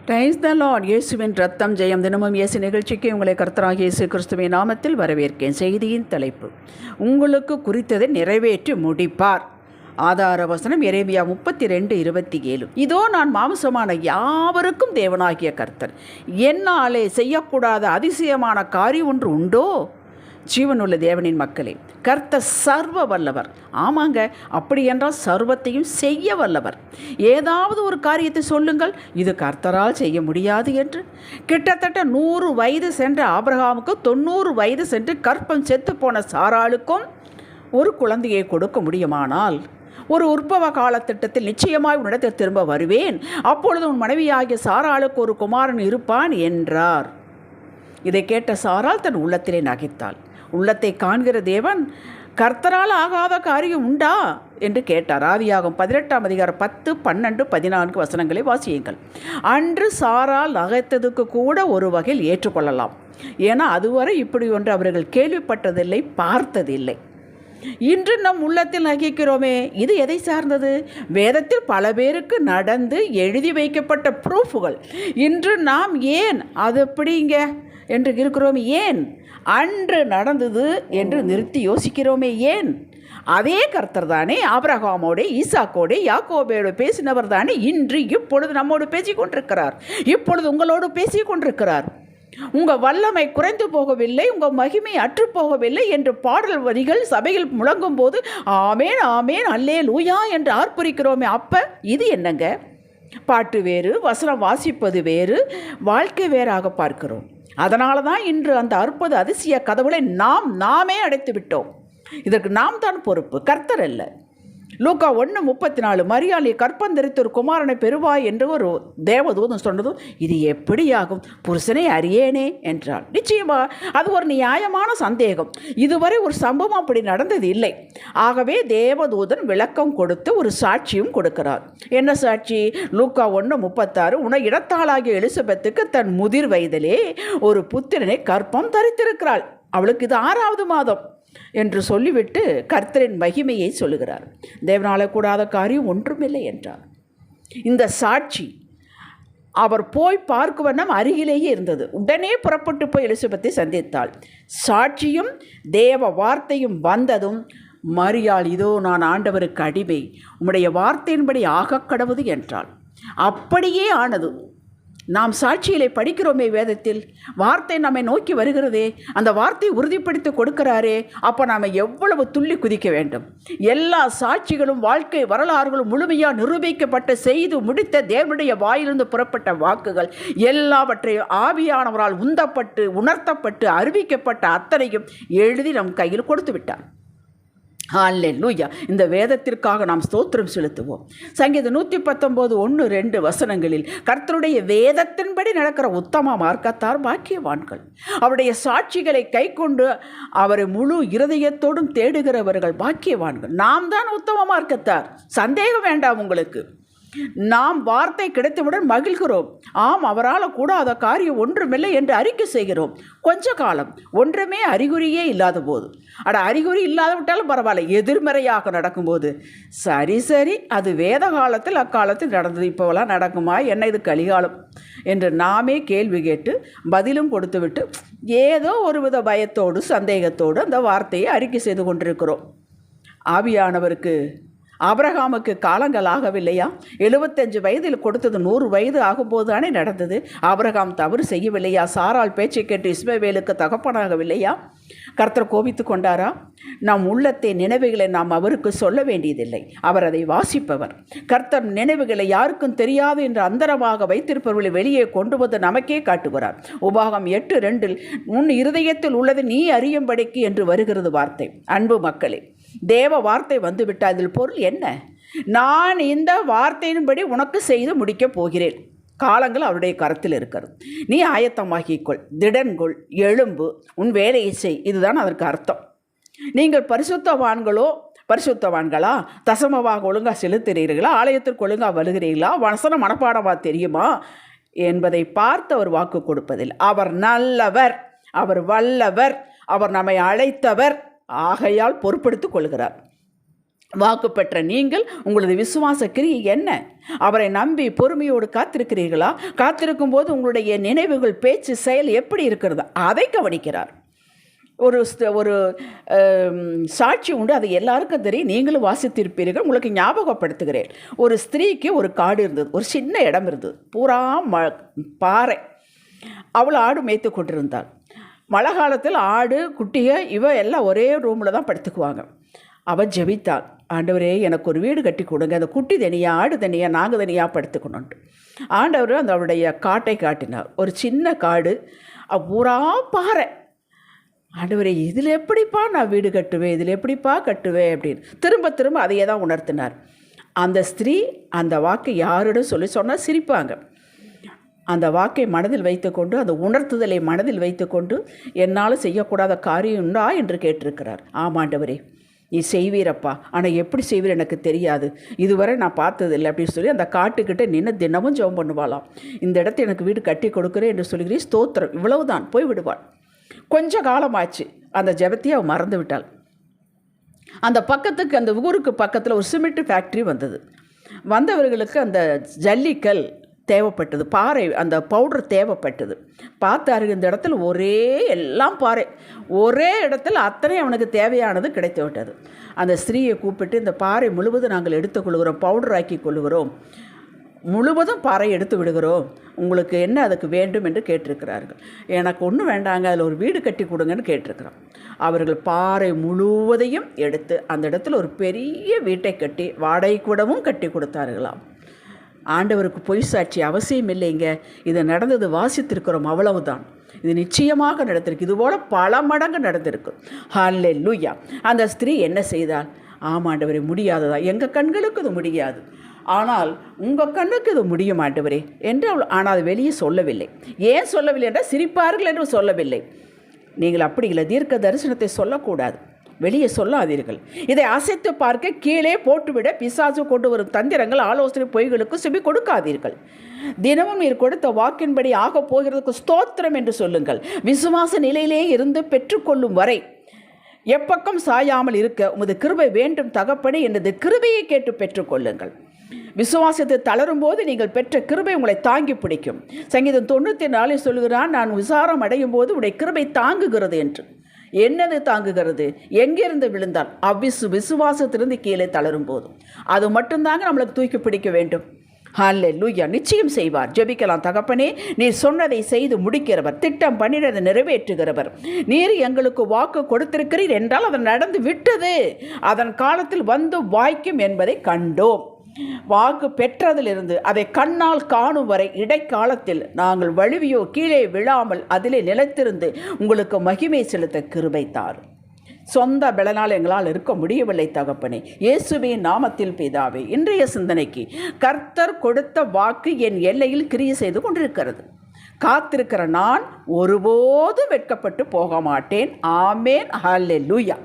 Praise the Lord. இயேசுவின் ரத்தம் ஜெயம். தினமும் இயேசு நிகழ்ச்சிக்கு உங்களை கர்த்தராகிய இயேசு கிறிஸ்துவின் நாமத்தில் வரவேற்கேன். செய்தியின் தலைப்பு, உங்களுக்கு குறித்ததை நிறைவேற்றி முடிப்பார். ஆதார வசனம் எரேமியா 32:27. இதோ நான் மாம்சமான யாவருக்கும் தேவனாகிய கர்த்தர், என்னாலே செய்யக்கூடாத அதிசயமான காரியம் ஒன்று உண்டோ? ஜீவனுள்ள தேவனின் மக்களே, கர்த்தர் சர்வ வல்லவர். ஆமாங்க, அப்படி என்றால் சர்வத்தையும் செய்ய வல்லவர். ஏதாவது ஒரு காரியத்தை சொல்லுங்கள், இது கர்த்தரால் செய்ய முடியாது என்று. கிட்டத்தட்ட 100 வயது சென்ற ஆபிரகாமுக்கும் 90 வயது சென்று கற்பம் செத்து போன சாராளுக்கும் ஒரு குழந்தையை கொடுக்க முடியுமானால், ஒரு உற்பவ காலத்திட்டத்தில் நிச்சயமாய் உன்னிடத்தில் திரும்ப வருவேன், அப்பொழுது உன் மனைவியாகிய சாராளுக்கு ஒரு குமாரன் இருப்பான் என்றார். இதை கேட்ட சாராள் தன் உள்ளத்திலே நகைத்தாள். உள்ளத்தை காண்கிற தேவன், கர்த்தரால் ஆகாத காரியம் உண்டா என்று கேட்டார். ஆதியாகமம் 18 10, 12, 14 வசனங்களை வாசியுங்கள். அன்று சாராள் நகைத்ததுக்கு கூட ஒரு வகையில் ஏற்றுக்கொள்ளலாம். ஏன்னா அதுவரை இப்படி ஒன்று அவர்கள் கேள்விப்பட்டதில்லை, பார்த்ததில்லை. இன்று நம் உள்ளத்தில் நகைக்கிறோமே, இது எதை சார்ந்தது? வேதத்தில் பல பேருக்கு நடந்து எழுதி வைக்கப்பட்ட ப்ரூஃபுகள். இன்று நாம் ஏன் அது எப்படிங்க என்று இருக்கிறோம்? ஏன் அன்று நடந்தது என்று நிறுத்தி யோசிக்கிறோமே? ஏன்? அதே கர்த்தர் தானே ஆபிரகாமோடு, ஈசாக்கோடு, யாக்கோபோடு பேசினவர் தானே இன்று இப்பொழுது நம்மோடு பேசி கொண்டிருக்கிறார். இப்பொழுது உங்களோடு பேசி கொண்டிருக்கிறார். உங்கள் வல்லமை குறைந்து போகவில்லை, உங்கள் மகிமை அற்றுப்போகவில்லை என்று பாடல் வரிகள் சபையில் முழங்கும் போது ஆமேன் ஆமேன் அல்லேலூயா என்று ஆர்ப்பரிக்கிறோமே, அப்போ இது என்னங்க? பாட்டு வேறு, வசனம் வாசிப்பது வேறு, வாழ்க்கை வேறாக பார்க்கிறோம். அதனால தான் இன்று அந்த அற்புத அதிசய கதவுகளை நாமே அடைத்து விட்டோம். இதற்கு நாம் தான் பொறுப்பு, கர்த்தர் அல்ல. லூக்கா 1:34, மரியாள் கற்பந்தரித்து ஒரு குமாரனை பெறுவாய் என்று ஒரு தேவதூதன் சொன்னதும், இது எப்படியாகும், புருஷனை அறியேனே என்றாள். நிச்சயமா அது ஒரு நியாயமான சந்தேகம். இதுவரை ஒரு சம்பவம் அப்படி நடந்தது இல்லை. ஆகவே தேவதூதன் விளக்கம் கொடுத்து ஒரு சாட்சியும் கொடுக்கிறார். என்ன சாட்சி? லூக்கா 1:36, உன இடத்தாளாகிய எலிசபெத்துக்கு தன் முதிர் வயதிலே ஒரு புத்திரனை கற்பம் தரித்திருக்கிறாள், அவளுக்கு இது 6வது மாதம் என்று சொல்லிவிட்டு கர்த்தரின் மகிமையை சொல்லுகிறார். தேவனால கூடாத காரியம் ஒன்றுமில்லை என்றார். இந்த சாட்சி அவர் போய் பார்க்கும் வண்ணம் அருகிலேயே இருந்தது. உடனே புறப்பட்டு போய் எலிசபெத்தை சந்தித்தாள். சாட்சியும் தேவ வார்த்தையும் வந்ததும், மரியாள், இதோ நான் ஆண்டவருக்கு அடிமை, உம்முடைய வார்த்தையின்படி ஆக கடவுது என்றாள். அப்படியே ஆனது. நாம் சாட்சியிலே படிக்கிறோமே வேதத்தில், வார்த்தை நம்மை நோக்கி வருகிறதே, அந்த வார்த்தையை உறுதிப்படுத்தி கொடுக்கிறாரே, அப்போ நாம் எவ்வளவு துள்ளி குதிக்க வேண்டும். எல்லா சாட்சிகளும் வாழ்க்கை வரலாறுகளும் முழுமையாக நிரூபிக்கப்பட்ட, செய்து முடித்த தேவனுடைய வாயிலிருந்து புறப்பட்ட வாக்குகள் எல்லாவற்றையும் ஆவியானவரால் உந்தப்பட்டு, உணர்த்தப்பட்டு, அறிவிக்கப்பட்ட அத்தனையும் எழுதி நம் கையில் கொடுத்து விட்டார். அல்லேலூயா. இந்த வேதத்திற்காக நாம் ஸ்தோத்திரம் செலுத்துவோம். சங்கீதம் 119, 1, 2 வசனங்களில், கர்த்தருடைய வேதத்தின்படி நடக்கிற உத்தம மார்க்கத்தார் பாக்கியவான்கள், அவருடைய சாட்சிகளை கை கொண்டு அவரை முழு இருதயத்தோடும் தேடுகிறவர்கள் பாக்கியவான்கள். நாம் தான் உத்தம மார்க்கத்தார், சந்தேகம் வேண்டாம் உங்களுக்கு. நாம் வார்த்தை கிடைத்தவுடன் மகிழ்கிறோம். ஆம், அவரால் கூடாத காரியம் ஒன்றுமில்லை என்று அறிக்கை செய்கிறோம். கொஞ்ச காலம் ஒன்றுமே அறிகுறியே இல்லாத போது, அறிகுறி இல்லாத விட்டாலும் பரவாயில்ல, எதிர்மறையாக நடக்கும்போது சரி அது வேத காலத்தில் அக்காலத்தில் நடந்தது, இப்போவெல்லாம் நடக்குமா என்ன, இது கலிகாலம் என்று நாமே கேள்வி கேட்டு பதிலும் கொடுத்துவிட்டு ஏதோ ஒருவித பயத்தோடு சந்தேகத்தோடு அந்த வார்த்தையை அறிக்கை செய்து கொண்டிருக்கிறோம். ஆவியானவருக்கு ஆபிரகாமுக்கு காலங்கள் ஆகவில்லையா? 75 வயதில் கொடுத்தது 100 வயது ஆகும்போது தானே நடந்தது. ஆபிரகாம் தவறு செய்யவில்லையா? சாராள் பேச்சை கேட்டு இஸ்மவேலுக்கு தகப்பனாகவில்லையா? கர்த்தர் கோபித்து கொண்டாரா? நம் உள்ளத்தை நினைவுகளை நாம் அவருக்கு சொல்ல வேண்டியதில்லை, அவர் அதை வாசிப்பவர். கர்த்தர் நினைவுகளை யாருக்கும் தெரியாது என்று அந்தரமாக வைத்திருப்பவர்களை வெளியே கொண்டு வந்து நமக்கே காட்டுகிறார். உபாகம் 8:2, உன் இருதயத்தில் உள்ளது நீ அறியும்படிக்கு என்று வருகிறது வார்த்தை. அன்பு மக்களே, தேவ வார்த்தை வந்துவிட்டால் இதில் பொருள் என்ன? நான் இந்த வார்த்தையின்படி உனக்கு செய்து முடிக்கப் போகிறேன். காலங்கள் அவருடைய கரத்தில் இருக்கிறது. நீ ஆயத்தமாகிக்கொள், திடன்கொள், எழும்பு, உன் வேலையை செய். இதுதான் அதற்கு அர்த்தம். நீங்கள் பரிசுத்தவான்களா? தசமமாக ஒழுங்காக செலுத்துகிறீர்களா? ஆலயத்திற்கு ஒழுங்காக வருகிறீர்களா? வசனம் மனப்பாடமாக தெரியுமா என்பதை பார்த்து அவர் வாக்கு கொடுப்பதில், அவர் நல்லவர், அவர் வல்லவர், அவர் நம்மை அழைத்தவர், ஆகையால் பொறுப்படுத்திக் கொள்கிறார். வாக்கு பெற்ற நீங்கள் உங்களது விசுவாச கிரியை என்ன? அவரை நம்பி பொறுமையோடு காத்திருக்கிறீர்களா? காத்திருக்கும் போது உங்களுடைய நினைவுகள், பேச்சு, செயல் எப்படி இருக்கிறது அதை கவனிக்கிறார். ஒரு சாட்சி உண்டு, அது எல்லாருக்கும் தெரியும், நீங்களும் வாசித்திருப்பீர்கள். உங்களுக்கு ஞாபகப்படுத்துகிறேன். ஒரு ஸ்திரீக்கு ஒரு காடு இருந்தது, ஒரு சின்ன இடம் இருந்தது, பூரா பாறை. அவள் ஆடு மேய்த்து கொண்டிருந்தாள். மழை காலத்தில் ஆடு குட்டிக எல்லாம் ஒரே ரூமில் தான் படுத்துக்குவாங்க. அவள் ஜெபித்தாள், ஆண்டவரே எனக்கு ஒரு வீடு கட்டி கொடுங்க, அந்த குட்டி தனியாக ஆடு தனியாக நாங்கள் தனியாக படுத்துக்கணுன்ட்டு. ஆண்டவர் அவருடைய காட்டை காட்டினார். ஒரு சின்ன காடு, பூரா பாறை. ஆண்டவரே இதில் எப்படிப்பா நான் வீடு கட்டுவேன், இதில் எப்படிப்பா கட்டுவேன் அப்படின்னு திரும்ப திரும்ப அதையே தான் உணர்த்தினார். அந்த ஸ்திரீ அந்த வாக்கை யாரிடம் சொன்னால் சிரிப்பாங்க. அந்த வாக்கை மனதில் வைத்துக்கொண்டு, அந்த உணர்த்துதலை மனதில் வைத்துக்கொண்டு, என்னால் செய்யக்கூடாத காரியம் உண்டா என்று கேட்டிருக்கிறார். ஆமாண்டவரே நீ செய்வீரப்பா, ஆனால் எப்படி செய்வீர் எனக்கு தெரியாது, இதுவரை நான் பார்த்ததில்லை அப்படின்னு சொல்லி அந்த காட்டுக்கிட்ட நின்று தினமும் ஜெபம் பண்ணுவாளாம். இந்த இடத்த எனக்கு வீடு கட்டி கொடுக்குறேன் என்று சொல்கிறேன், ஸ்தோத்திரம், இவ்வளவுதான், போய் விடுவாள். கொஞ்ச காலமாச்சு, அந்த ஜெபத்தையே அவள் மறந்து விட்டாள். அந்த பக்கத்துக்கு, அந்த ஊருக்கு பக்கத்தில் ஒரு சிமெண்ட் ஃபேக்ட்ரி வந்தது. வந்தவர்களுக்கு அந்த ஜல்லிக்கல் தேவைப்பட்டது, பாறை, அந்த பவுடர் தேவைப்பட்டது. பார்த்தாரு, இந்த இடத்துல எல்லாம் பாறை, ஒரே இடத்துல அத்தனை அவனுக்கு தேவையானது கிடைத்து விட்டது. அந்த ஸ்திரீயை கூப்பிட்டு, இந்த பாறை முழுவதும் நாங்கள் எடுத்துக்கொள்கிறோம், பவுடர் ஆக்கி கொள்கிறோம், முழுவதும் பாறை எடுத்து விடுகிறோம், உங்களுக்கு என்ன அதுக்கு வேண்டும் என்று கேட்டிருக்கிறார்கள். எனக்கு ஒன்றும் வேண்டாங்க, அதில் ஒரு வீடு கட்டி கொடுங்கன்னு கேட்டிருக்கிறோம். அவர்கள் பாறை முழுவதையும் எடுத்து அந்த இடத்துல ஒரு பெரிய வீட்டை கட்டி வாடகை கூடவும் கட்டி கொடுத்தார்களாம். ஆண்டவருக்கு பொய் சாட்சி அவசியம் இல்லைங்க, இது நடந்தது வாசித்திருக்கிறோம், அவ்வளவுதான். இது நிச்சயமாக நடந்திருக்கு, இதுபோல் பல மடங்கு நடந்திருக்கு. ஹல்லேலூயா. அந்த ஸ்திரீ என்ன செய்தால், ஆமாண்டவரே முடியாததா, எங்கள் கண்களுக்கு இது முடியாது, ஆனால் உங்கள் கண்ணுக்கு இது முடியும் ஆண்டவரே என்று அவள், ஆனால் அது வெளியே சொல்லவில்லை. ஏன் சொல்லவில்லை என்றால் சிரிப்பார்கள் என்று சொல்லவில்லை. நீங்கள் அப்படி இல்லை, தீர்க்க தரிசனத்தை சொல்லக்கூடாது, வெளியே சொல்லாதீர்கள். இதை அசைத்து பார்க்க கீழே போட்டுவிட பிசாசு கொண்டு வரும் தந்திரங்கள், ஆலோசனை, பொய்களுக்கு செவி கொடுக்காதீர்கள். தினமும் நீர் கொடுத்த வாக்கின்படி ஆக போகிறதுக்கு ஸ்தோத்திரம் என்று சொல்லுங்கள். விசுவாச நிலையிலே இருந்து பெற்றுக்கொள்ளும் வரை எப்பக்கம் சாயாமல் இருக்க உமது கிருபை வேண்டும் தகப்பனே என்றது கிருபையை கேட்டு பெற்றுக்கொள்ளுங்கள். விசுவாசத்தை தளரும் போது நீங்கள் பெற்ற கிருபை உங்களை தாங்கி பிடிக்கும். சங்கீதம் 94 சொல்கிறான், நான் விசாரம் அடையும் போது உடைய கிருபை தாங்குகிறது என்று. என்னது தாங்குகிறது? எங்கிருந்து விழுந்தால் விசுவாசத்திலிருந்து கீழே தளரும் போதும் அது மட்டும்தாங்க நம்மளுக்கு தூக்கி பிடிக்க வேண்டும். ஹல்லேலூயா. நிச்சயம் செய்வார். ஜெபிக்கலாம். தகப்பனே, நீர் சொன்னதை செய்து முடிக்கிறவர், திட்டம் பண்ணினதை நிறைவேற்றுகிறவர். நீர் எங்களுக்கு வாக்கு கொடுத்திருக்கிறீர் என்றால் அது நடந்து விட்டது, அதன் காலத்தில் வந்து வாய்க்கும் என்பதை கண்டோம். வாக்கு பெற்றதிலிருந்து அதை கண்ணால் காணும் வரை இடைக்காலத்தில் நாங்கள் வழுவியோ கீழே விழாமல் அதிலே நிலைத்திருந்து உங்களுக்கு மகிமை செலுத்த கிருபை தாரும். சொந்த பலனால் எங்களால் இருக்க முடியவில்லை தகப்பனே, இயேசுவின் நாமத்தில் பிதாவே. இன்றைய சிந்தனைக்கு, கர்த்தர் கொடுத்த வாக்கு என் எல்லையில் கிரியை செய்து கொண்டிருக்கிறது. காத்திருக்கிற நான் ஒருபோதும் வெட்கப்பட்டு போக மாட்டேன். ஆமேன். ஹல்லேலூயா.